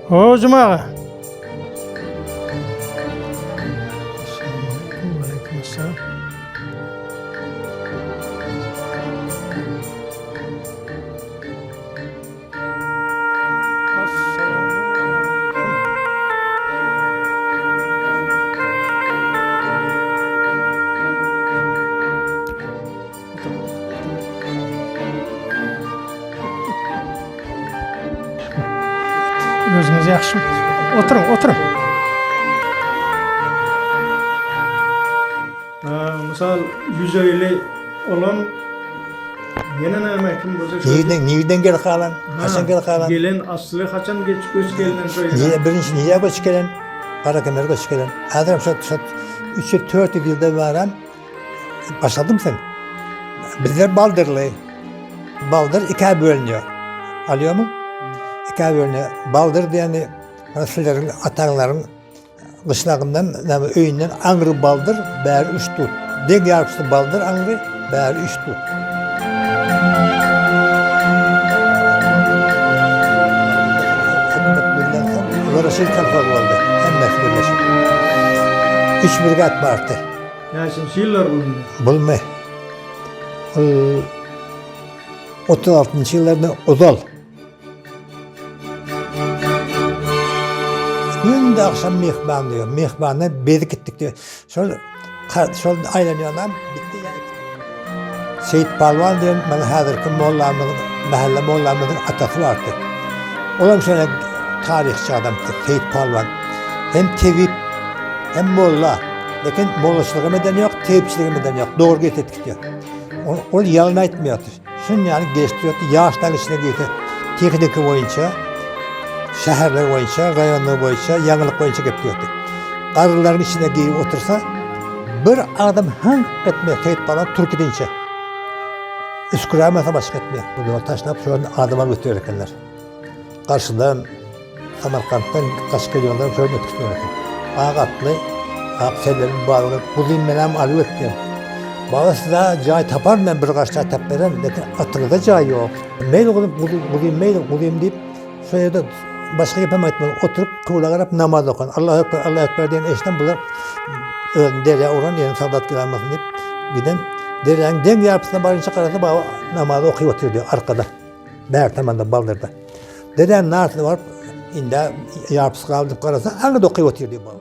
Hocam ağa. Assalamualaikum. Waalaikumsalam. Özünüz yaxşımı? Oturun. Misal yüzeyli olan yine ne emekim bolsa Nereden gel kalan? Kaçan gel kalan? Gelen aslı kaçan geç göç gelinen söyle. Birinci niye göç gelen? Karakemer göç gelen. Adam şu 3-4 yılda varan başladım sen. Bizler Baldırlı. Baldır ikiye bölünüyor. Alıyor mu? İkiye bölünüyor. Baldır yani sizlerin ataların kışlağından, öyünden Angrı Baldır, beri 3 tut. Deg yarpısı Baldır, Angrı, beri 3 tut. Uğraşır kalfak oldu. Emmez birleşim. 3 brigat vardı. Yani şimdi yıllar bulunuyor. Bulmay. 36. yıllarda Ozal. Günde akşam mihban diyor. Mihban'a bedik gittik diyor. Şöyle aylanıyor adam bitti yani. Seyit Palvan diyor. Bana hazırki mollamızın, mahalle mollamızın atası vardı. Olam şöyle tarihçi adamdı. Seyit Palvan. Hem tevhid hem molla. Lakin mollaçlığı meden yok, tevhidçiliği meden yok. Doğru getirdik diyor. O yalan etmiyordu. Şunun yani geçtiriyordu. Yağıştan içine girdi. Teknik boyunca, şehirler boyunca, rayonlar boyunca, yanılık boyunca getiriyordu. Karıların içine giyip otursa, bir adam hangi etmiyor Seyit Palvan Türkiye'dince. Üsküdar'a başka etmiyor. Bu yol taşlanıp şu an adama götürüyorlar. Karşıdan, Samarkand'dan kaç geliyorlar, şöyle götürüyorlar. Ağatlı, Aksellerin bağlı, bu dinmenem alıyor diyor. Bazısı da cay tapar ben bir kaç cay tap veren, lakin atılıda cay yok. Meyl oğlum, bulayım deyip, şöyle de başka yapamayız. Oturup kıvıla karab namaz okuyan. Allahu Ekber diyen eşten bunlar derya oran, yani saldat giralmasın deyip giden deryanın den yarpısına barınca karası bağlı namazı okuyup oturuyor diyor arkada. Değer tamamda Baldır'da. Deryanın nartını varıp, indi yarpısı kaldırıp karası, arkada okuyup oturuyor diyor bağlı.